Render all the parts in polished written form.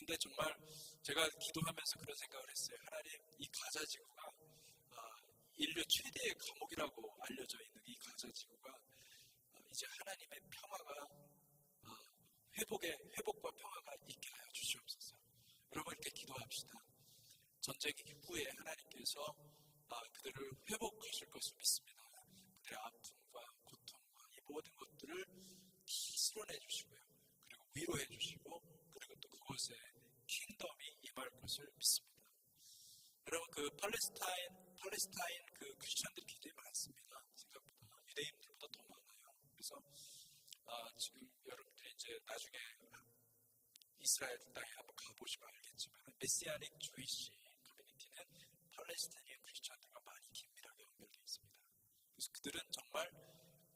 근데 정말 제가 기도하면서 그런 생각을 했어요. 하나님, 이 가자 지구가 인류 최대의 감옥이라고 알려져 있는 이 가자 지구가 이제 하나님의 평화가 회복과 평화가 있게 하여 주시옵소서. 여러분 이렇게 기도합시다. 전쟁 이후에 하나님께서 그들을 회복하실 것을 믿습니다. 그들의 아픔과 고통과 이 모든 것들을 실현해 주시고요. 그리고 위로해 주시고 그리고 또 그곳에 킹덤이 임할 것을 믿습니다. 여러분 그 팔레스타인 그 크리스천들이 굉장히 많습니다. 생각보다 유대인들보다 더 많아요. 그래서 지금 여러분들이 이제 나중에 이스라엘 땅에 한번 가보시면 알겠지만 메시아닉 주이시 커뮤니티는 팔레스타인 크리스천들과 많이 긴밀하게 연결되어 있습니다. 그래서 그들은 정말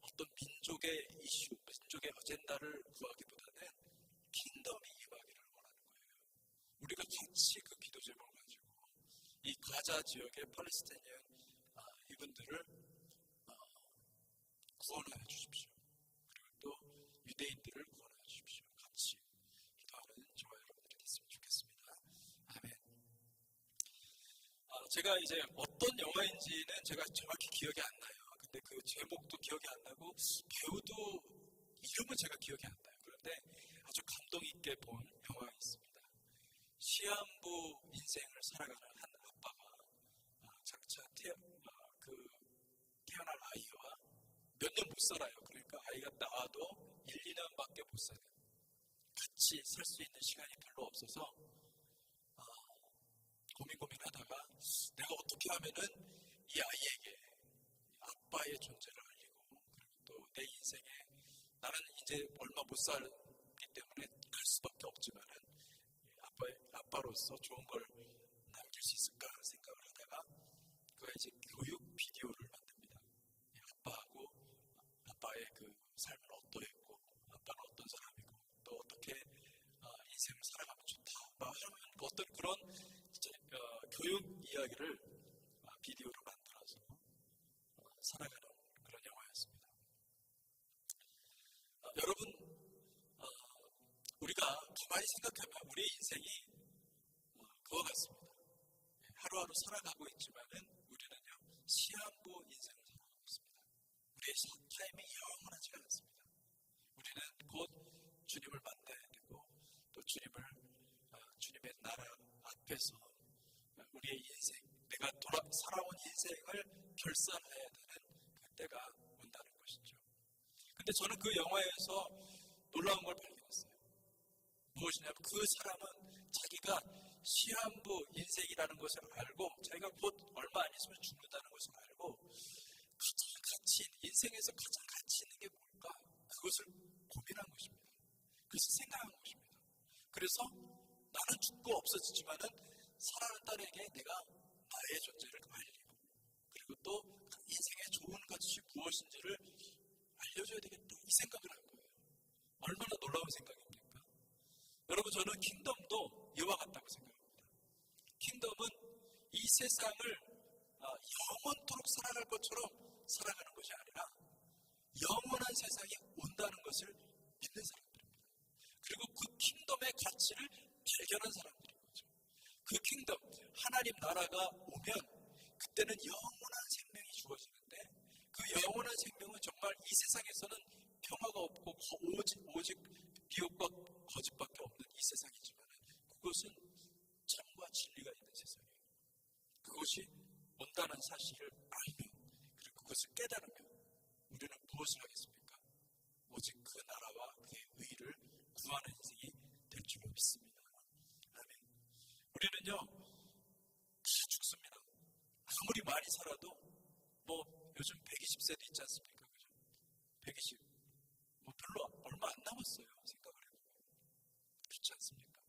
어떤 민족의 이슈, 민족의 어젠다를 구하기보다는 킹덤이 임하기를 원하는 거예요. 우리가 같이 그 기도 제목을 가지고 이 가자 지역의 팔레스타인 이분들을 구원하여 주십시오. 그리고 또 유대인들을 구원하여 주십시오. 같이 기도하는 저와 여러분들이 됐으면 좋겠습니다. 아멘. 제가 이제 어떤 영화인지는 제가 정확히 기억이 안 나요. 근데 그 제목도 기억이 안 나고 배우도 이름은 제가 기억이 안 나요. 그런데 아주 감동 있게 본 영화가 있습니다. 시한부 인생을 살아가는 한 아빠가 장차 태어날 아이와 몇 년 못 살아요. 그러니까 아이가 나와도 1, 2년밖에 못 살아요. 같이 살 수 있는 시간이 별로 없어서 고민하다가 내가 어떻게 하면은 이 아이에게 아빠의 존재를 알리고 그리고 또 내 인생에 나는 이제 얼마 못 살기 때문에 갈 수밖에 없지만은 아빠로서 좋은 걸 남길 수 있을까 생각을 하다가 그가 이제 교육 비디오를 만듭니다. 아빠하고 아빠의 그 삶은 어떠했고 아빠는 어떤 사람이고 또 어떻게 인생을 살아가면 좋다. 어떤 그런 교육 이야기를 비디오로 만들어서 살아가는 그런 영화였습니다. 여러분 우리가 가만히 생각하면 우리의 인생이 그와 같습니다. 하루하루 살아가고 있지만은 우리는요 시한부 인생을 살아가고 있습니다. 우리의 타임이 영원하지 않습니다. 우리는 곧 주님을 만나야 되고 또 주님의 나라 앞에서 우리의 인생, 내가 살아온 인생을 결산해야 되는 그때가 온다는 것이죠. 근데 저는 그 영화에서 놀라운 걸 발견했어요. 무엇이냐면 그 사람은 자기가 시한부 인생이라는 것을 알고 자기가 곧 얼마 안 있으면 죽는다는 것을 알고 가장 가치 인생에서 가장 가치 있는 게 뭘까? 그것을 고민한 것입니다. 그래서 생각한 것입니다. 그래서 나는 죽고 없어지지만은 살아가는 딸에게 내가 나의 존재를 알리고 그리고 또 인생의 좋은 것이 무엇인지를 알려줘야 되겠다 이 생각을 한 거예요. 얼마나 놀라운 생각입니까? 여러분 저는 킹덤도 이와 같다고 생각합니다. 킹덤은 이 세상을 영원토록 살아갈 것처럼 살아가는 것이 아니라 영원한 세상이 온다는 것을 믿는 사람들입니다. 그리고 그 킹덤의 가치를 발견한 사람들인 거죠. 그 킹덤, 하나님 나라가 오면 그때는 영원한 생명이 주어지는데 그 영원한 생명은 정말 이 세상에서는 평화가 없고 오직 미혹과 거짓밖에 없는 이 세상이지만 그것은 참과 진리가 있는 세상이에요. 그것이 온다는 사실을 알면 그리고 그것을 깨달으면 우리는 무엇을 하겠습니까? 오직 그 나라와 그의 의를 구하는 인생이 될 줄 믿습니다. 아멘. 우리는요 다 죽습니다. 아무리 많이 살아도 뭐 요즘 120세도 있지 않습니까? 그죠? 120 별로 얼마 안 남았어요. 생각을 해보면 그렇지 않습니까?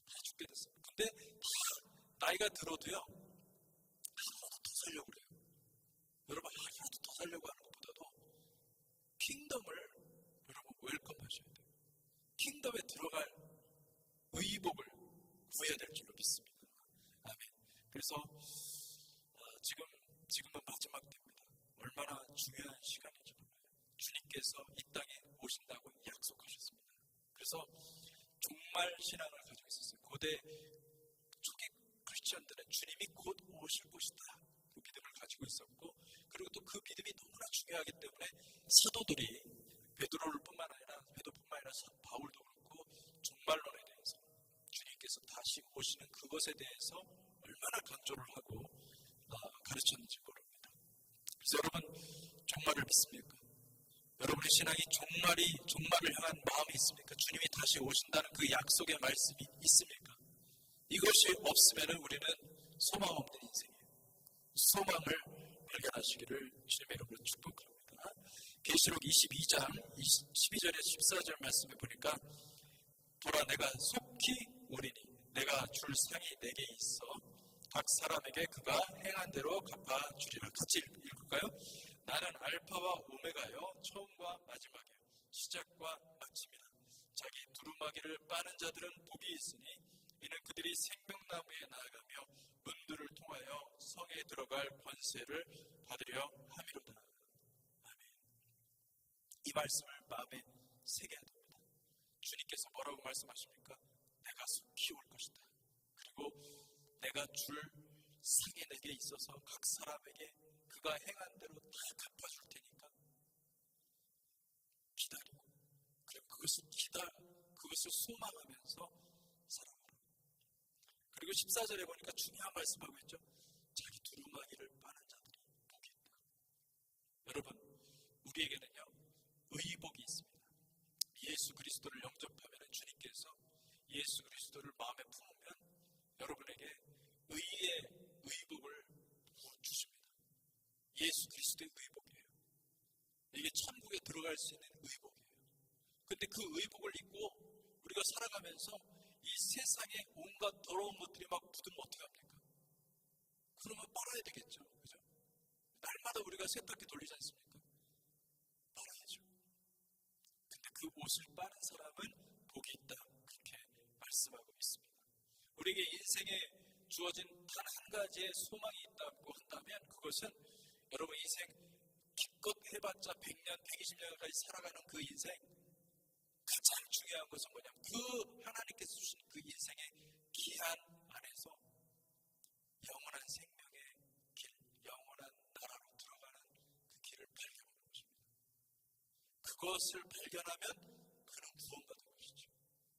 다 죽게 됐어요. 근데 다 나이가 들어도요 하루라도 더 살려고 그래요. 여러분 하루라도 더 살려고 하는 것보다도 킹덤을 여러분 웰컴하셔야 돼요. 킹덤에 들어갈 의복을 구해야 될 줄로 믿습니다. 아멘. 그래서 지금은 마지막 때입니다. 얼마나 중요한 시간인지 몰라요. 주님께서 이 땅에 오신다고 약속하셨습니다. 그래서 종말 신앙을 가지고 있었어요. 곧 고대 초기 크리스천들은 주님이 곧 오실 것이다, 그 믿음을 가지고 있었고, 그리고 또 그 믿음이 너무나 중요하기 때문에 사도들이 베드로뿐만 아니라 바울도 그렇고 종말론에 대해서, 주님께서 다시 오시는 그것에 대해서 얼마나 강조를 하고 가르쳤는지 모릅니다. 그래서 여러분, 종말을 믿습니까? 여러분의 신앙이 종말을 향한 마음이 있습니까? 주님이 다시 오신다는 그 약속의 말씀이 있습니까? 이것이 없으면 우리는 소망 없는 인생이에요. 소망을 발견하시기를 주님의 이름으로 축복합니다. 계시록 22장 12절에 14절 말씀에 보니까, 보라, 내가 속히 오리니 내가 줄 상이 내게 있어 각 사람에게 그가 행한 대로 갚아주리라. 같이 읽을까요? 나는 알파와 오메가요, 처음과 마지막이요, 시작과 마침이라. 자기 두루마기를 빠는 자들은 복이 있으니 이는 그들이 생명나무에 나아가며 문들을 통하여 성에 들어갈 권세를 받으려 함이로다. 아멘. 이 말씀을 마음에 새겨야 됩니다. 주님께서 뭐라고 말씀하십니까? 내가 속히 올 것이다. 그리고 내가 줄 상이 내게 있어서 각 사람에게 그가 행한 대로 다 갚아줄 테니까 기다리고, 그리고 그것을 소망하면서 살아가라. 그리고 14절에 보니까 중요한 말씀하고 있죠. 자기 두루마기를 빠는 자들이 복이 있다. 여러분, 우리에게는요, 의복이 있습니다. 예수 그리스도를 영접하면 주님께서 예수 그리스도를 마음에 품으면 여러분에게 의의 의복을 주십니다. 예수 그리스도의 의복이에요. 이게 천국에 들어갈 수 있는 의복이에요. 근데 그 의복을 입고 우리가 살아가면서 이 세상에 온갖 더러운 것들이 막 묻으면 어떻게 합니까? 그러면 빨아야 되겠죠. 그죠? 날마다 우리가 세탁기 돌리지 않습니까? 빨아야죠. 근데 그 옷을 빠는 사람은 복이 있다, 그렇게 말씀하고 있습니다. 우리에게 인생에 주어진 단 한 가지의 소망이 있다고 한다면, 그것은 여러분 인생 기껏 해봤자 100년, 120년까지 살아가는 그 인생, 가장 중요한 것은 뭐냐면 그 하나님께서 주신 그 인생의 기한 안에서 영원한 생명의 길, 영원한 나라로 들어가는 그 길을 발견하는 것입니다. 그것을 발견하면 그는 구원받은 것이죠.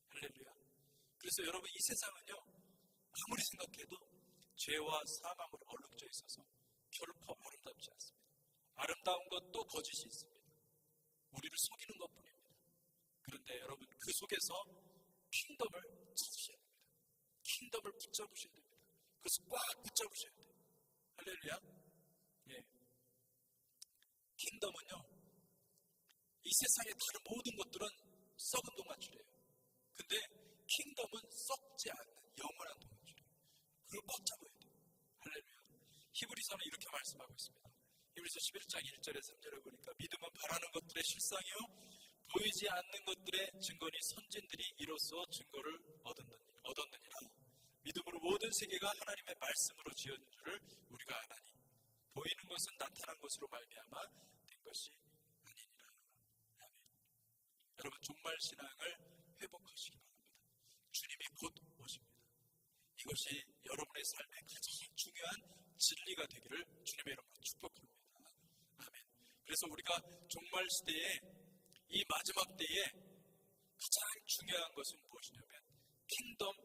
할렐루야. 그래서 여러분, 이 세상은요, 아무리 생각해도 죄와 사망으로 얼룩져 있어서 결코 아름답지 않습니다. 아름다운 것도 거짓이 있습니다. 우리를 속이는 것뿐입니다. 그런데 여러분, 그 속에서 킹덤을 찾으셔야 됩니다. 킹덤을 붙잡으셔야 됩니다. 그것을 꽉 붙잡으셔야 돼요. 할렐루야. 예. 킹덤은요, 이 세상의 다른 모든 것들은 썩은 동화줄이에요. 근데 킹덤은 썩지 않는 영원한 동화줄이에요. 그걸 꽉 잡아야 돼요. 할렐루야. 히브리서는 이렇게 말씀하고 있습니다. 히브리서 11장 1절에 3절에 보니까, 믿음은 바라는 것들의 실상이요 보이지 않는 것들의 증거니 선진들이 이로써 증거를 얻었느니라. 믿음으로 모든 세계가 하나님의 말씀으로 지어진 줄을 우리가 아나니 보이는 것은 나타난 것으로 말미암아 된 것이 아니니라. 아멘. 여러분, 종말 신앙을 회복하시기 바랍니다. 주님이 곧 오십니다. 이것이 여러분의 삶의 가장 중요한 진리가 되기를 주님의 이름으로 축복합니다. 아멘. 그래서 우리가 종말 시대에, 이 마지막 때에 가장 중요한 것은 무엇이냐면 킹덤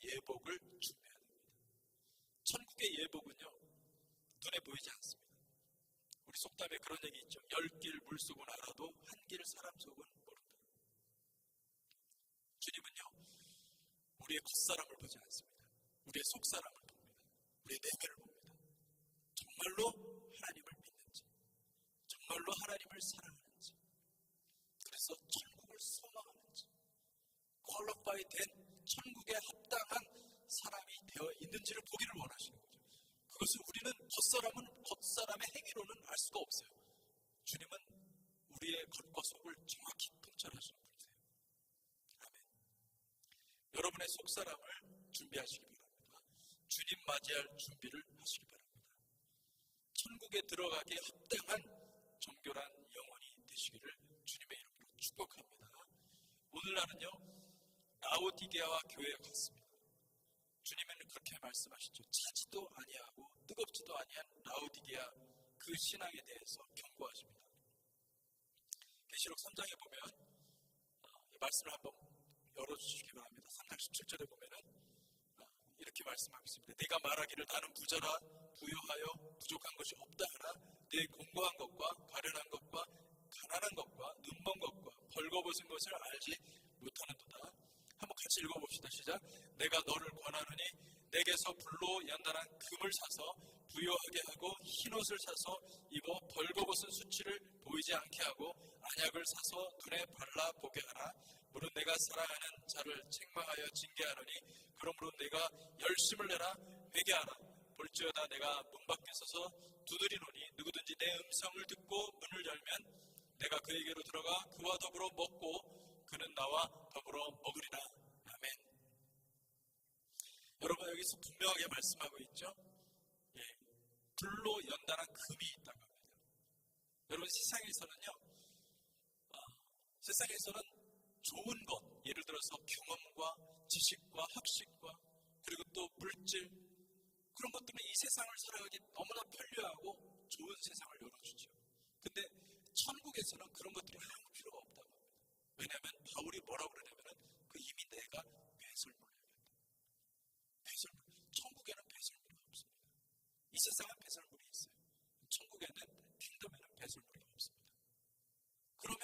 예복을 준비해야 됩니다. 천국의 예복은요, 눈에 보이지 않습니다. 우리 속담에 그런 얘기 있죠. 10길 물속은 알아도 한 길 사람 속은 모른다. 주님은요, 우리의 겉사람을 보지 않습니다. 우리의 속사람을 봅니다. 우리의 내면을 봅니다. 정말로 하나님을 믿는지, 정말로 하나님을 사랑하는지, 그래서 천국을 소망하는지, 퀄리파이 된 천국에 합당한 사람이 되어 있는지를 보기를 원하시는 거죠. 그것을 우리는 겉사람의 행위로는 알 수가 없어요. 주님은 우리의 겉과 속을 정확히 통찰하시는 분이세요. 아멘. 여러분의 속사람을 준비하시기 바랍니다. 주님 맞이할 준비를 하시기 바랍니다. 천국에 들어가기에 합당한 정결한 영혼이 되시기를 주님의 이름으로 축복합니다. 오늘날은요, 라오디게아와 교회에 갔습니다. 주님은 그렇게 말씀하시죠. 차지도 아니하고 뜨겁지도 아니한 라오디게아 그 신앙에 대해서 경고하십니다. 계시록 3장에 보면 이 말씀을 한번 열어주시기 바랍니다. 3장 17절에 보면은 이렇게 말씀하고 있습니다. 내가 말하기를 나는 부자라 부유하여 부족한 것이 없다 하나 내 공고한 것과 가련한 것과 가난한 것과 눈먼 것과 벌거벗은 것을 알지 못하는도다. 한번 같이 읽어봅시다. 시작. 내가 너를 권하노니 내게서 불로 연단한 금을 사서 부유하게 하고 흰옷을 사서 입어 벌거벗은 수치를 보이지 않게 하고 안약을 사서 눈에 발라보게 하라. 무릇 내가 사랑하는 자를 책망하여 징계하노니 그러므로 내가 열심을 내라 회개하라. 볼지어다 내가 문 밖에 서서 두드리노니 누구든지 내 음성을 듣고 문을 열면 내가 그에게로 들어가 그와 더불어 먹고 그는 나와 더불어 먹으리라. 아멘. 여러분 여기서 분명하게 말씀하고 있죠. 불로 연단한 금이 있다고 합니다. 여러분 세상에서는 좋은 것, 예를 들어서 경험과 지식과 학식과 그리고 또 물질 그런 것들은 이 세상을 살아가기 너무나 편리하고 좋은 세상을 열어주죠. 근데 천국에서는 그런 것들이 아무 필요가 없다고 합니다. 왜냐하면 바울이 뭐라고 그러냐면 이미 내가 배설물이었다. 배설물. 천국에는 배설물이 없습니다. 이 세상은 배설물이 있어요. 천국에는 킹덤에는 배설물이 없습니다. 그러면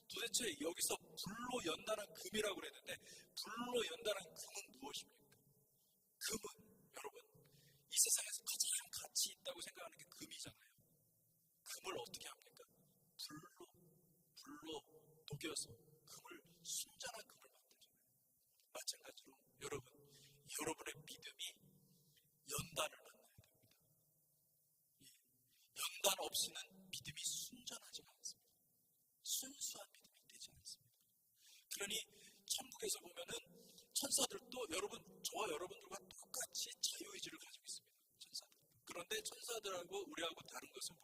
도대체 여기서 불로 연단한 금이라고 그랬는데 불로 연단한 금은 무엇입니까? 금은 여러분 이 세상에서 가장 가치 있다고 생각하는 게 금이잖아요. 금을 어떻게 합니까? 불로 녹여서 금을 순전한 금을 만들잖아요. 마찬가지로 여러분의 믿음이 연단을 만나야 됩니다. 연단 없이는 믿음이 순전하지 않습니다. 순수한 믿음이 되지 않습니다. 그러니 천국에서 보면은 천사들도 저와 여러분들과 똑같이 자유의지를 가지고 있습니다. 천사들. 그런데 천사들하고 우리하고 다른 것은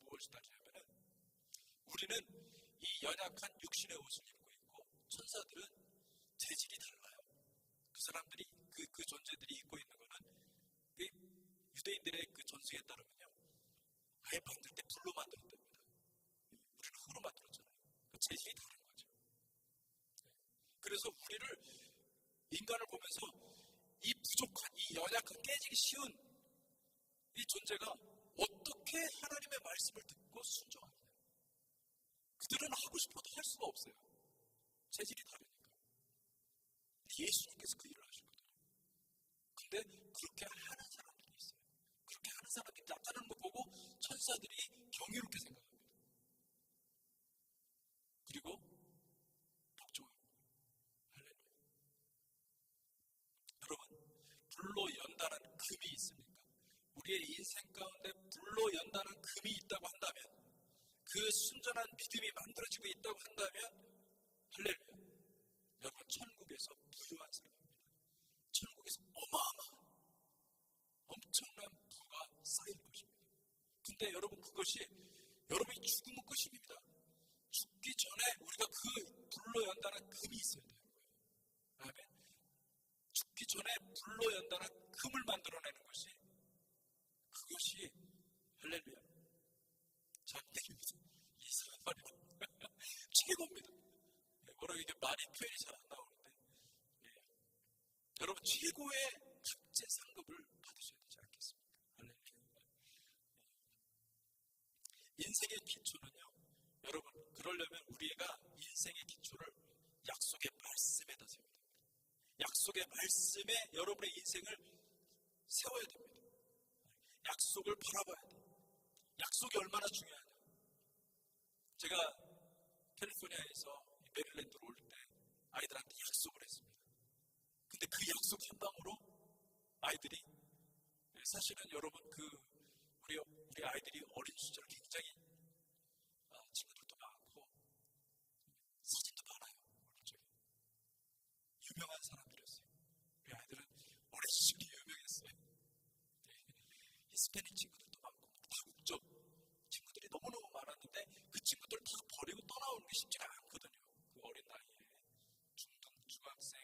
무엇이냐면은 우리는 이 연약한 육신의 옷을 입고 있고 천사들은 재질이 달라요. 그 사람들이 그 존재들이 입고 있는 거는 유대인들의 그 전승에 따르면요 아예 만들 때 불로 만들었답니다. 우리는 흙으로 만들었잖아요. 그 재질이 다른 거죠. 그래서 인간을 보면서 이 부족한, 이 연약한, 깨지기 쉬운 이 존재가 어떻게 하나님의 말씀을 듣고 순종하느냐. 그들은 하고 싶어도 할 수가 없어요. 재질이 다르니까. 예수님께서 그 일을 하셨거든요. 근데 그렇게 하는 사람들이 있어요. 그렇게 하는 사람들이 나타나는 거 보고 천사들이 경이롭게 생각합니다. 그리고 복종합니다. 할렐루야. 여러분, 불로 연단한 금이 있습니까? 우리의 인생 가운데 불로 연단한 금이 있다고 한다면 그 순전한 믿음이 만들어지고 있다고 한다면 할렐루야. 여러분 천국에서 부유한 사람입니다. 천국에서 어마어마한 엄청난 부가 쌓일 것입니다. 근데 여러분 그것이 여러분이 죽으면 끝입니다. 죽기 전에 우리가 그 불로 연단한 금이 있어야 되는 거예요. 아멘. 죽기 전에 불로 연단한 금을 만들어내는 것이 그것이 할렐루야. 이상한 말이다. 최고입니다. 뭐라고 이게 말이 표현이 잘 안 나오는데 여러분 최고의 각제 상급을 받으셔야 되지 않겠습니까? 할렐루야. 인생의 기초는요. 여러분 그러려면 우리가 인생의 기초를 약속의 말씀에다 세워야 됩니다. 약속의 말씀에 여러분의 인생을 세워야 됩니다. 약속을 바라봐야 돼요. 약속이 얼마나 중요하냐. 제가 캘리포니아에서 메릴랜드로 올 때 아이들한테 약속을 했습니다. 근데 그 약속 한 방으로 아이들이 사실은 여러분 우리 아이들이 어린 시절 굉장히 친구들도 많고 사진도 많아요. 유명한 사람들이었어요. 우리 아이들은 어린 시절이 유명했어요. 히스패닉 친구들도 많고 다국적 친구들이 너무너무 많았는데 그 친구들 다 버리고 떠나오는 게 쉽지가 않거든요. 그 어린 나이에 중학생,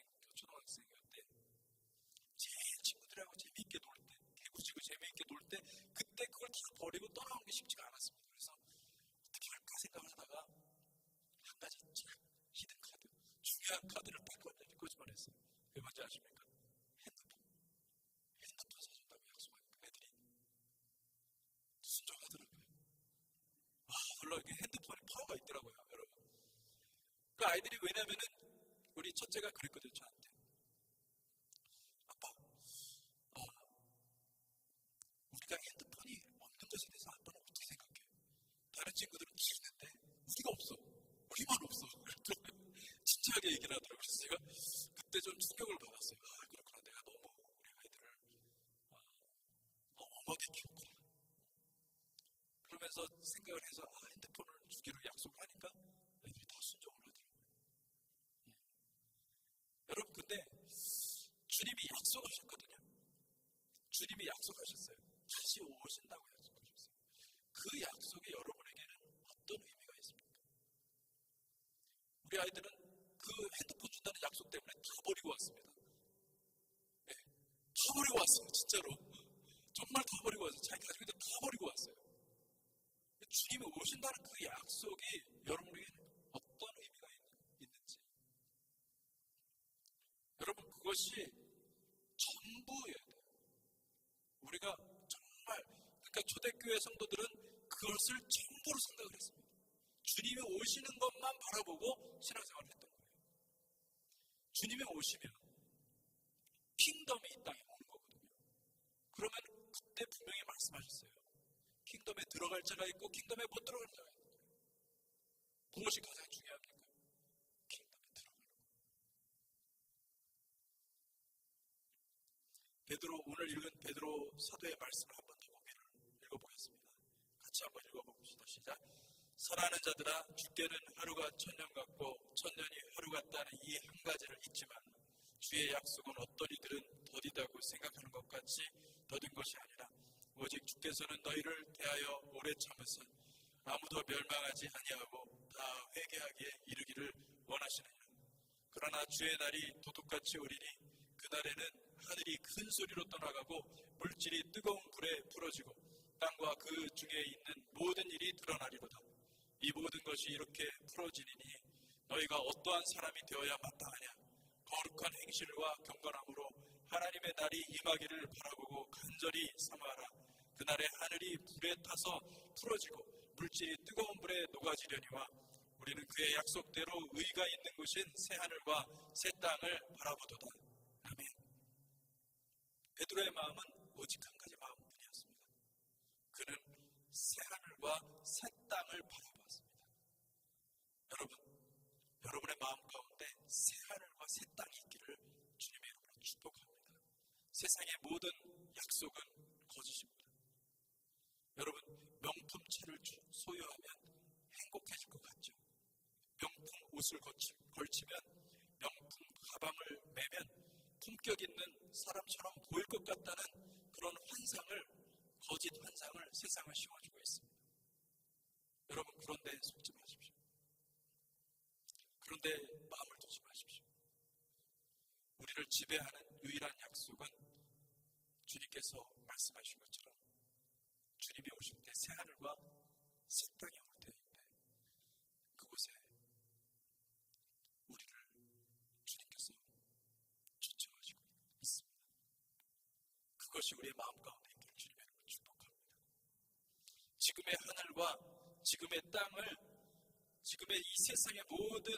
중요한 카드를 딱 완전히 거짓말했어요. 그게 뭔지 아십니까? 핸드폰 사준다고 약속하니까 애들이 순종하더라고요. 물론 이게 핸드폰에 파워가 있더라고요, 여러분. 그 아이들이 왜냐면은 우리 첫째가 그랬거든요, 저한테. 아빠, 우리가 핸드폰이 없는 것에 대해서 아빠는 어떻게 생각해? 다른 친구들은 다 있는데 우리가 없어. 우리만 없어. 진지하게 얘기를 하더라고요. 그래서 제가 그때 좀 충격을 받았어요. 그렇구나. 내가 너무 우리 아이들을 엄하게 키웠구나. 그러면서 생각을 해서 핸드폰을 주기로 약속을 하니까 애들이 다 순종을 하더라고요. 여러분 근데 주님이 약속하셨거든요. 주님이 약속하셨어요. 다시 오신다고 약속하셨어요. 그 약속이 여러분에게는 어떤 의미가 있습니까? 우리 아이들은 그 핸드폰 준다는 약속 때문에 다 버리고 왔습니다. 네, 다 버리고 왔어요. 진짜로. 정말 다 버리고 왔어요. 자기 가지고 있는 다 버리고 왔어요. 주님이 오신다는 그 약속이 여러분에게는 어떤 의미가 있는지. 여러분 그것이 전부예요. 우리가 정말 그러니까 초대교회 성도들은 그것을 전부로 생각을 했습니다. 주님이 오시는 것만 바라보고 신앙생활을 했던 거예요. 주님이 오시면 킹덤이 이 땅에 오는 거거든요. 그러면 그때 분명히 말씀하셨어요. 킹덤에 들어갈 자가 있고 킹덤에 못 들어갈 자가 있는 거예요. 무엇이 가장 중요합니까? 킹덤에 들어가는 거예요. 베드로 오늘 읽은 베드로 사도의 말씀을 한 번 더 읽어보겠습니다. 같이 한번 읽어봅시다. 시작. 사랑하는 자들아 주께는 하루가 천년 같고 천년이 하루 같다는 이 한 가지를 잊지만 주의 약속은 어떤 이들은 더디다고 생각하는 것 같이 더딘 것이 아니라 오직 주께서는 너희를 대하여 오래 참으사 아무도 멸망하지 아니하고 다 회개하기에 이르기를 원하시느니라. 그러나 주의 날이 도둑같이 오리니 그날에는 하늘이 큰 소리로 떠나가고 물질이 뜨거운 불에 풀어지고 땅과 그 중에 있는 모든 일이 드러나리로다. 이 모든 것이 이렇게 풀어지리니 너희가 어떠한 사람이 되어야 마땅하냐. 거룩한 행실과 경건함으로 하나님의 날이 임하기를 바라보고 간절히 삼아라. 그날에 하늘이 불에 타서 풀어지고 물질이 뜨거운 불에 녹아지려니와 우리는 그의 약속대로 의가 있는 곳인 새하늘과 새 땅을 바라보도다. 아멘. 베드로의 마음은 오직 한 가지 마음뿐이었습니다. 그는 새하늘과 새 땅을 바라보았습니다. 여러분의 마음 가운데 새하늘과 새 땅이 있기를 주님의 이름으로 축복합니다. 세상의 모든 약속은 거짓입니다. 여러분 명품차를 소유하면 행복해질 것 같죠? 명품 옷을 걸치면 명품 가방을 매면 품격 있는 사람처럼 보일 것 같다는 그런 환상을 거짓 환상을 세상을 씌워주고 있습니다. 여러분 그런데 속지 마십시오. 그런데 마음을 두지 마십시오. 우리를 지배하는 유일한 약속은 주님께서 말씀하신 것처럼 주님이 오실 때 새하늘과 새 땅이 올 때인데 그곳에 우리를 주님께서 초청하시고 있습니다. 그것이 우리의 마음 가운데 있기를 주님의 이름으로 축복합니다. 지금의 하늘과 지금의 땅을 지금의 이 세상의 모든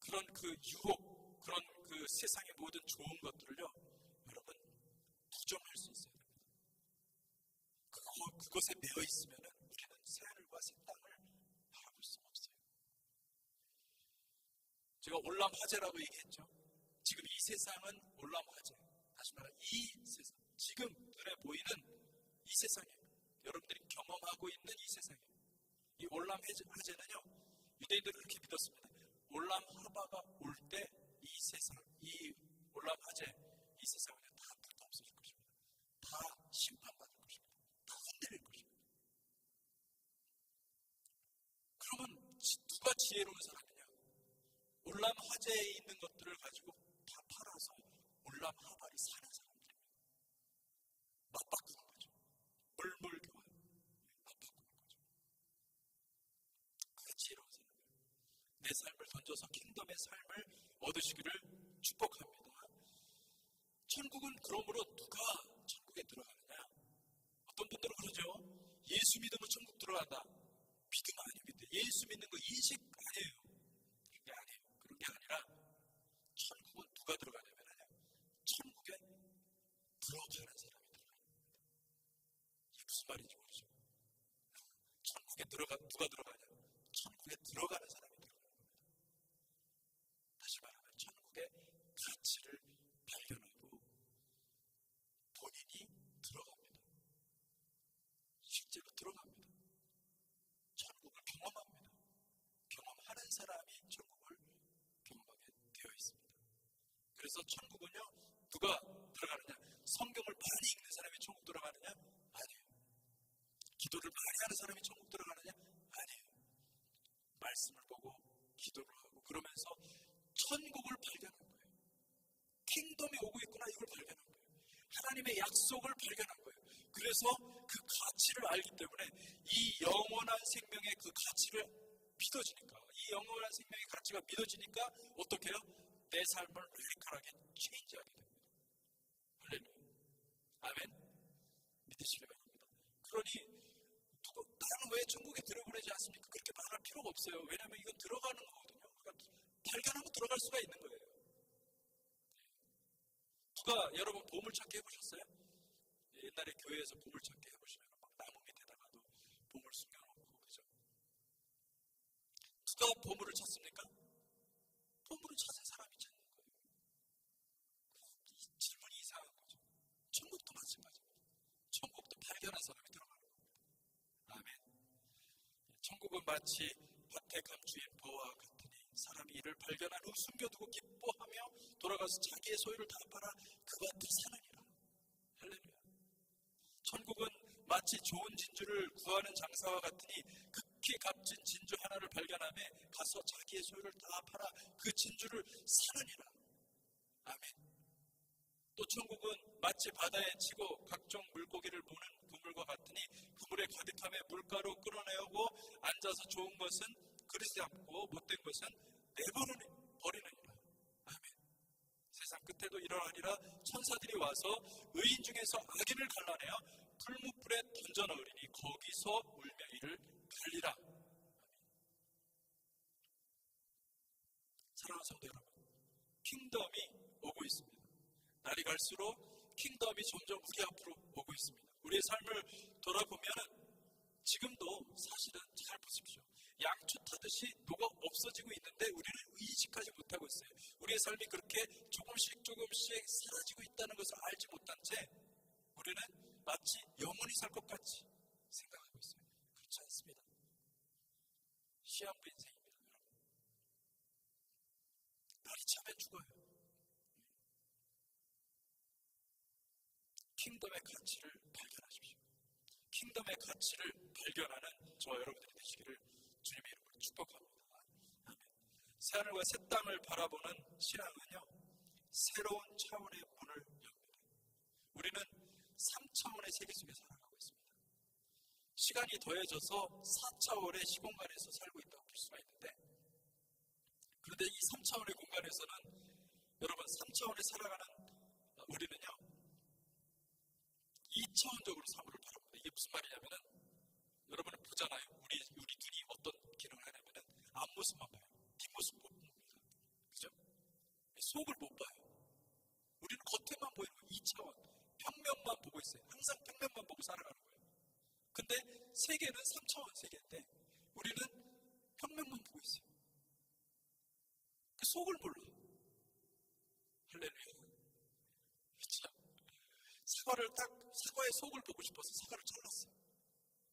그런 그 유혹, 그런 그 세상의 모든 좋은 것들을요, 여러분 부정할 수 있어야 됩니다. 그것에 매여 있으면 우리는 새하늘과 새 땅을 바라볼 수 없어요. 제가 올람화재라고 얘기했죠. 지금 이 세상은 올람화재. 다시 말하면 이 세상, 지금 눈에 보이는 이 세상이에요. 여러분들이 경험하고 있는 이 세상이에요. 이 올람화재는요, 유대인들은 그렇게 믿었습니다. 올람하바가 올 때 이 세상, 이 올람화재, 이 세상은 다 불타 없어질 것입니다. 다 심판받을 것입니다. 다 흔들릴 것입니다. 그러면 누가 지혜로운 사람이냐? 올람화재에 있는 것들을 가지고 다 팔아서 올람하발이 사는 사람들입니다. 맞바꾸는 거죠. 물물교환. 맞바꾸는 거죠. 그게 지혜로운 사람이에요. 내 삶을 던져서 킹덤의 삶을 얻으시기를 축복합니다. 천국은 그러므로 누가 천국에 들어가느냐? 어떤 분들은 그러죠. 예수 믿으면 천국 들어간다. 믿음 아닙니다. 예수 믿는 거 인식 아니에요. 그게 아니에요. 그런 게 아니라 천국은 누가 들어가냐면 천국에 들어가는 사람이 들어가요. 이게 무슨 말인지 모르죠. 천국에 누가 들어가냐? 천국에 들어가는 사람이 들어가는 겁니다. 다시 말하면 천국의 가치를 발견하고 본인이 들어갑니다. 실제로 들어갑니다. 천국을 경험합니다. 경험하는 사람이 천국을 경험하게 되어 있습니다. 그래서 천국은요, 누가 들어가느냐? 성경을 많이 읽는 사람이 천국 들어가느냐? 아니에요. 기도를 많이 하는 사람이 천국 들어가느냐? 아니에요. 말씀을 보고 기도를 하고 그러면서 천국을 발견한 거예요. 킹덤이 오고 있구나, 이걸 발견한 거예요. 하나님의 약속을 발견한 거예요. 그래서 그 가치를 알기 때문에 이 영원한 생명의 그 가치를 믿어지니까, 이 영원한 생명의 가치가 믿어지니까 어떻게 해요? 내 삶을 레디컬하게 체인지하게 됩니다. 할렐루야. 아멘. 믿으시기 바랍니다. 그러니 나는 왜 천국에 들어보내지 않습니까? 그렇게 말할 필요가 없어요. 왜냐하면 이건 들어가는 거거든요. 그러니까 발견하면 들어갈 수가 있는 거예요. 누가 여러분 보물찾기 해보셨어요? 옛날에 교회에서 보물찾기 해보시면 막 나무 밑에다가도 보물 숨겨놓고 그죠? 누가 보물을 찾습니까? 보물을 찾은 사람이 찾는 거예요. 이 질문이 이상한 거죠. 천국도 마찬가지입니다. 천국도 발견한 사람이 들어가는 겁니다. 아멘. 천국은 마치 밭에 감추인 보와 같으니 사람이 이를 발견한 후 숨겨두고 기뻐하며 돌아가서 자기의 소유를 다 팔아 그 밭을 사느니라. 할렐루야. 천국은 마치 좋은 진주를 구하는 장사와 같으니 극히 값진 진주 하나를 발견하며 가서 자기의 소유를 다 팔아 그 진주를 사느니라. 아멘. 또 천국은 마치 바다에 치고 각종 물고기를 보는 그물과 같으니 그물에 가득함에 물가로 끌어내오고 앉아서 좋은 것은 그릇에 담고 못된 것은 내버리느니라. 아멘. 세상 끝에도 이러하리라. 천사들이 와서 의인 중에서 악인을 갈라내어 풀무불에 던져 넣으리니 거기서 울며 이를 갈리라. 사랑하는 성도 여러분, 킹덤이 오고 있습니다. 날이 갈수록 킹덤이 점점 우리 앞으로 오고 있습니다. 우리의 삶을 돌아보면 지금도 사실은 잘 보십시오. 양초 타듯이 녹아 없어지고 있는데 우리는 의식하지 못하고 있어요. 우리의 삶이 그렇게 조금씩 사라지고 있다는 것을 알지 못한 채 우리는 마치 영원히 살 것 같이 생각하고 있어요. 그렇지 않습니다. 시한부 인생입니다, 여러분. 날이 차면 죽어요. 킹덤의 가치를 발견하십시오. 킹덤의 가치를 발견하는 저와 여러분들이 되시기를 주님의 이름으로 축복합니다. 아멘. 새하늘과 새 땅을 바라보는 신앙은요, 새로운 차원의 문을 엽니다. 우리는 3차원의 세계 속에 살아가고 있습니다. 시간이 더해져서 4차원의 시공간에서 살고 있다고 볼 수가 있는데, 그런데 이 3차원의 공간에서는 여러분 3차원에 살아가는 우리는요 2차원적으로 사물을 바라봅니다. 이게 무슨 말이냐면은 여러분은 보잖아요. 우리 눈이 어떤 기능을 하냐면은 앞모습만 봐요. 뒷모습 못 봅니다. 그죠? 속을 못 봐요. 우리는 겉에만 보이는 거예요. 2차원. 평면만 보고 있어요. 항상 평면만 보고 살아가는 거예요. 근데 세계는 3차원 세계인데 우리는 평면만 보고 있어요. 그 속을 몰라. 할렐루야. 그렇죠? 사과의 속을 보고 싶어서 사과를 잘랐어요.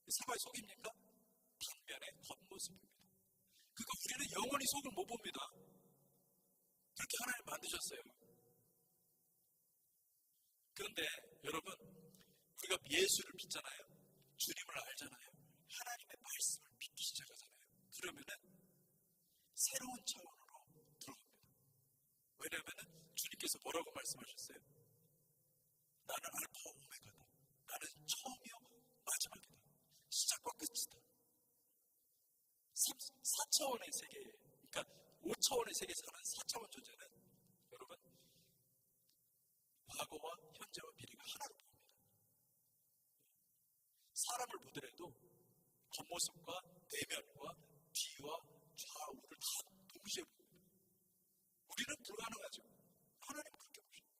사과의 속입니까? 단면의 겉모습입니다. 그러니까 우리는 영원히 속을 못 봅니다. 그렇게 하나님 만드셨어요. 그런데 여러분, 우리가 예수를 믿잖아요. 주님을 알잖아요. 하나님의 말씀을 믿기 시작하잖아요. 그러면은 새로운 차원으로 들어갑니다. 왜냐하면은 주님께서 뭐라고 말씀하셨어요? 나는 알파 오메가다. 나는 처음이요 마지막이다. 시작과 끝이다. 4차원의 세계에 그러니까 5차원의 세계에 사는 4차원 존재는 여러분 과거와 현재와 미래가 하나로 보입니다. 사람을 보더라도 겉모습과 내면과 뒤와 좌우를 다 동시에 봅니다. 우리는 불가능하죠. 하나님은 그렇게 보십니다.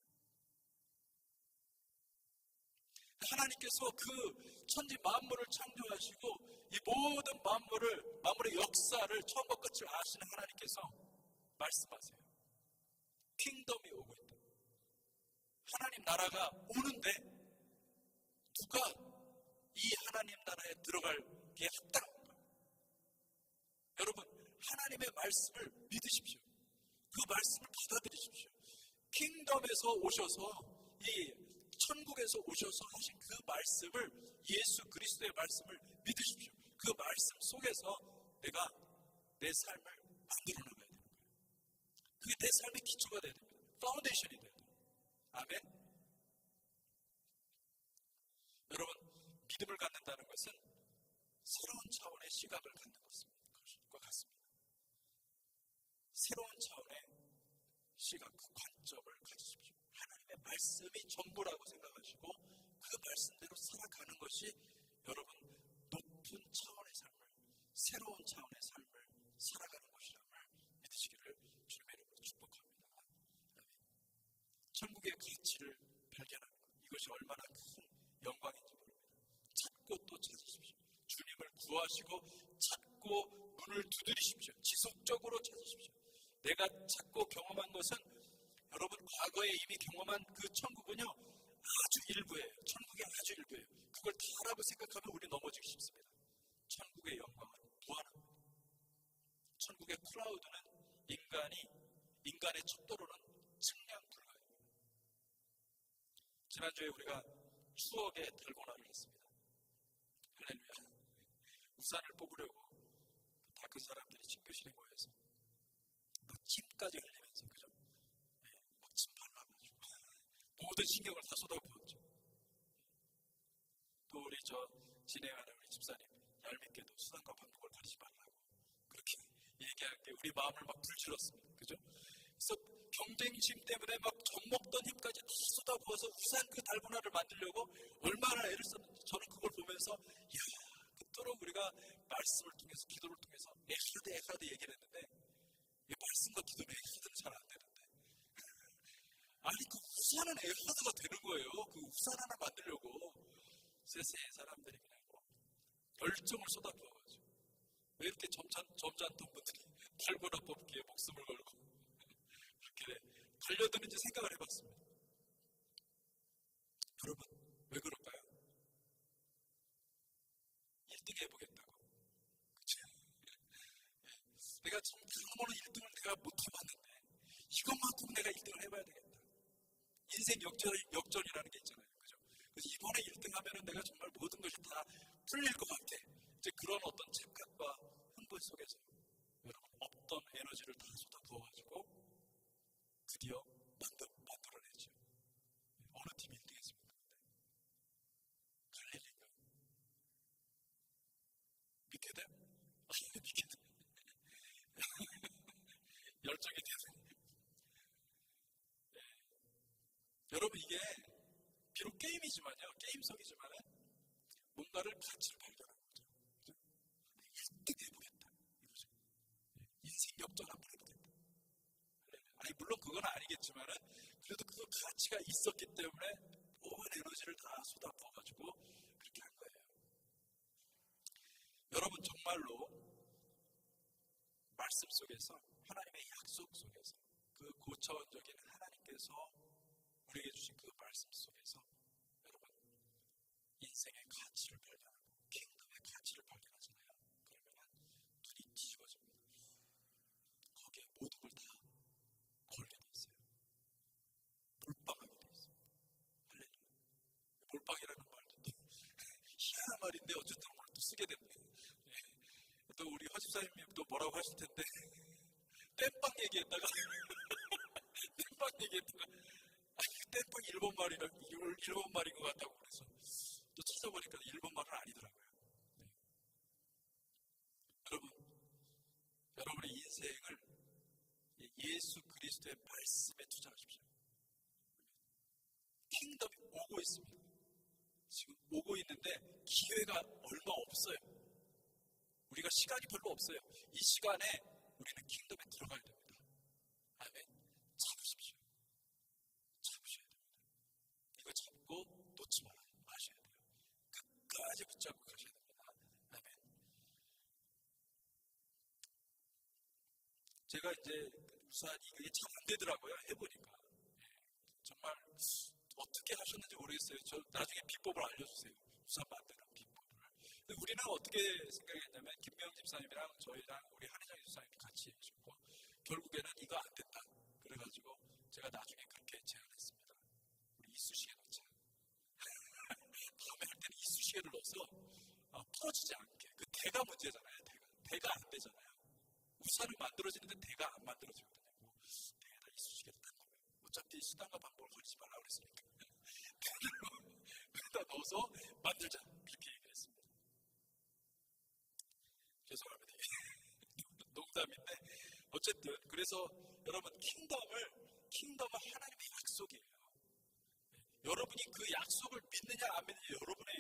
하나님께서 그 천지 만물을 창조하시고 이 모든 만물의 역사를 처음과 끝을 아시는 하나님께서 말씀하세요. 킹덤이 오고 있다. 하나님 나라가 오는데 누가 이 하나님 나라에 들어가기에 합당한가? 여러분, 하나님의 말씀을 믿으십시오. 그 말씀을 받아들이십시오. 킹덤에서 오셔서 이 천국에서 오셔서 하신 그 말씀을, 예수 그리스도의 말씀을 믿으십시오. 그 말씀 속에서 내가 내 삶을 만들어 나가야 되는 거예요. 그게 내 삶의 기초가 돼야 됩니다. 파운데이션이 돼야 돼요. 아멘. 여러분, 믿음을 갖는다는 것은 새로운 차원의 시각을 갖는 것과 같습니다. 새로운 차원의 시각, 그 관점을 가지십시오. 하나님의 말씀이 전부라고 생각하시고 그 말씀대로 살아가는 것이 여러분 높은 차원의 삶을, 새로운 차원의 삶을 살아가는 것이라고 믿으시기를 주님의 이름으로 축복합니다. 천국의 가치를 발견하는 것, 이것이 얼마나 큰 영광인지 모릅니다. 찾고 또 찾으십시오. 주님을 구하시고 찾고 문을 두드리십시오. 지속적으로 찾으십시오. 내가 찾고 경험한 것은 여러분 과거에 이미 경험한 그 천국은요 아주 일부예요. 천국의 아주 일부예요. 그걸 다라고 생각하면 우리 넘어지기 쉽습니다. 천국의 영광은 무한합니다. 천국의 클라우드는 인간의 척도로는 측량 불가입니다. 지난주에 우리가 추억의 달고나를 했습니다. 할렐루야. 우산을 뽑으려고 다 그 사람들이 친교실에 모여서 침까지 흘리면서 그죠? 침 발라가지고 모든 신경을 다 쏟아부었죠. 또 우리 진행하는 우리 집사님 얄밉게도 수단과 방법을 가리지 말라고 그렇게 얘기한 게 우리 마음을 막 불질렀습니다. 그죠? 그래서 경쟁심 때문에 막 젖먹던 힘까지 다 쏟아부어서 우산 그 달고나를 만들려고 얼마나 애를 썼는지 저는 그걸 보면서 이야, 그토록 우리가 말씀을 통해서 기도를 통해서 에카드 얘기를 했는데 이 말씀과 기도는 에카드는 잘 안 되는데 아니 그 우산은 에카드가 되는 거예요. 그 우산 하나 만들려고 세세의 사람들이 그냥 열정을 쏟아부어가지고 왜 이렇게 점잖던 분들이 달고나 뽑기에 목숨을 걸고 그렇게 달려드는지 생각을 해봤습니다. 여러분 왜 그럴까요? 1등 해보겠다고. 그치? 내가 참 다른 거는 1등을 내가 못해봤는데 이것만큼 내가 1등을 해봐야 되겠다. 인생 역전이라는 게 있잖아요. 그죠? 그래서 이번에 1등 하면은 내가 정말 모든 것이 다 풀릴 것 같아. 이제 그런 어떤 착각과 흥분 속에서 여러분 없던 에너지를 다 쏟아부어가지고 드디어 만들어내죠. 어느 팀이 1등 했습니까? 갈릴리가 미케데? 미케데 열정이 되는 여러분 이게 비록 게임이지만요 게임성이지만은 뭔가를 가치를 발견하는 거죠. 1등 해보겠다 이거죠. 인생 역전 한번 해보겠다. 아니 물론 그건 아니겠지만은 그래도 그 가치가 있었기 때문에 온 에너지를 다 쏟아부어가지고 그렇게 한 거예요. 여러분 정말로 말씀 속에서 하나님의 약속 속에서 그 고차원적인 하나님께서 우리에게 주신 그 말씀 속에서 여러분 인생의 가치를 발견하고 킹덤의 가치를 발견하잖아요. 그러면 눈이 뒤집어집니다. 거기에 모든 걸 다 걸게 돼 있어요. 몰빵하게 돼 있어요. 할렐루야. 몰빵이라는 말도 또 희한한 말인데 어쨌든 오늘 또 쓰게 됩니다. 또 우리 허집사님이 또 뭐라고 하실 텐데 땜빵 얘기했다가 땜빵 일본말인 것 같다고 그래서 또 찾아보니까 일본말은 아니더라고요. 여러분, 여러분의 인생 인생을 예수 그리스도의 말씀에 투자하십시오. 킹덤이 오고 있습니다. 지금 오고 있는데 기회가 얼마 없어요. 우리가 시간이 별로 없어요. 이 시간에 우리는 킹덤에 들어가야 됩니다. 아멘. 잡으십시오. 잡으셔야 됩니다. 이거 잡고 놓지 마셔야 돼요. 끝까지 붙잡고 가셔야 됩니다. 아멘. 제가 이제 우산 이게 잘 안 되더라고요. 해보니까. 정말 어떻게 하셨는지 모르겠어요. 저 나중에 비법을 알려주세요. 우산 만드는 비법을. 우리는 어떻게 생각했냐면 김명 집사님이랑 저희랑 우리 한혜정 집사님이 같이 해주셨고 결국에는 이거 안 된다. 그래가지고 제가 나중에 그렇게 제안했습니다. 우리 이쑤시개 넣자. 다음에 할 때는 이쑤시개를 넣어서 풀어지지 않게. 그 대가 문제잖아요. 대가 안 되잖아요. 우산은 만들어지는데 대가 안 만들어지거든요. 대에다 이쑤시개를 딱 넣어요. 어차피 수단과 방법을 걸지 말라고 그랬으니까. 그러다 넣어서 만들자. 그렇게 얘기를 했습니다. 죄송합니다. 농담인데 어쨌든 그래서 여러분 킹덤은 하나님의 약속이에요. 여러분이 그 약속을 믿느냐 안 믿느냐 여러분의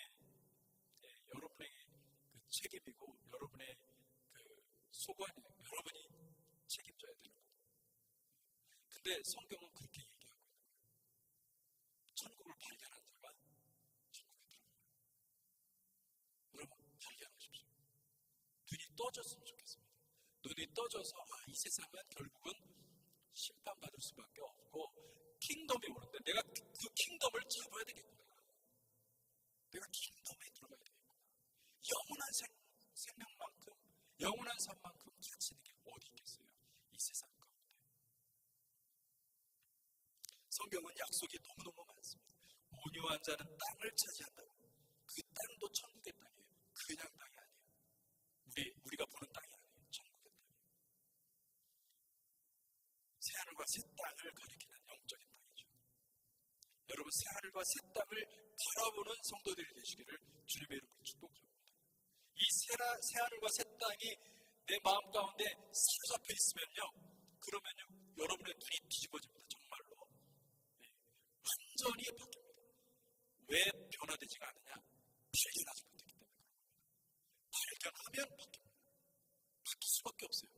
그 책임이고 여러분의 그 소관이에요. 여러분이 책임져야 되는 거예요. 근데 성경은 그렇게 얘기하고 있는 거예요. 천국을 발견한 자가 천국에 들어가요. 여러분 발견하십시오. 눈이 떠졌으면 좋겠습니다. 눈이 떠져서 이 세상은 결국은 심판받을 수밖에 없고 킹덤이 오는데 내가 그 킹덤을 잡아야 되겠구나. 내가 킹덤에 들어가야 되겠구나. 영원한 생명만큼 영원한 삶만큼 가치 있는 게 어디 있겠어요? 이 세상 가운데. 성경은 약속이 너무너무 많습니다. 온유한 자는 땅을 차지한다고. 그 땅도 천국의 땅이에요. 그냥 땅이 아니에요. 우리가 보는 땅이 아니에요. 천국의 땅이에요. 새하늘과 새 땅을 가리키는 영적인 땅이죠. 여러분 새하늘과 새 땅을 바라보는 성도들이 되시기를 주님의 이름으로 축복합니다. 이 새하늘과 새 땅이 내 마음 가운데 사로잡혀 있으면요. 그러면요. 여러분의 눈이 뒤집어집니다. 정말로. 완전히 바뀝니다. 왜 변화되지가 않느냐? 발견하지 못했기 때문에 그런 겁니다. 발견하면 바뀝니다. 바뀔 수밖에 없어요.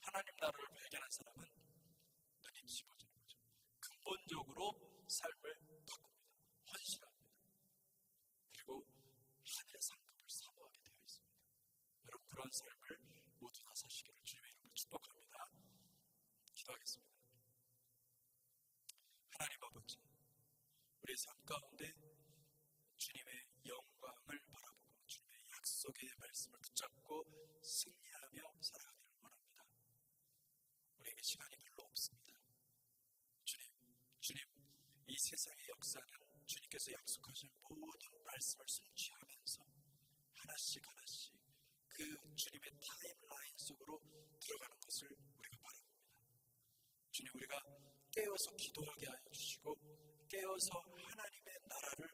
하나님 나라를 발견한 사람은 눈이 뒤집어지는 거죠. 근본적으로 삶을 바꿉니다. 헌신합니다. 그리고 하늘의 상급을 사모하게 되어 있습니다. 여러분 그런 삶을 모두 다 사시기를 주님의 이름으로 축복합니다. 기도하겠습니다. 하나님 아버지, 우리의 삶 가운데 주님의 영광을 바라보고 주님의 약속의 말씀을 붙잡고 승리하며 살아가기를 원합니다. 우리에게 시간이 별로 없습니다. 주님, 이 세상의 역사는 주님께서 약속하신 모든 말씀을 성취하면서 하나씩 그 주님의 타임라인 속으로 들어가는 것을 우리가 바라봅니다. 주님, 우리가 깨어서 기도하게 하여 주시고 깨어서 하나님의 나라를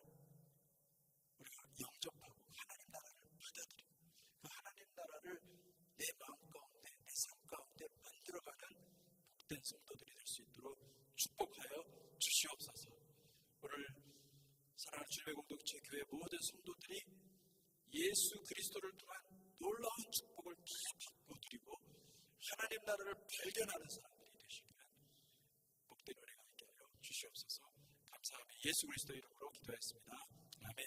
우리가 영접하고 하나님 나라를 받아들이고 그 하나님 나라를 내 마음 가운데 내 삶 가운데 만들어가는 복된 성도들이 될 수 있도록 축복하여 주시옵소서. 오늘 사랑하는 주님의 공동체 교회 모든 성도들이 예수 그리스도를 통한 놀라운 축복을 다 받고 드리고 하나님 나라를 발견하는 사람들이 되시기를 복된 은혜가 있게 하여 주시옵소서. 감사하며 예수 그리스도 이름으로 기도했습니다. 아멘.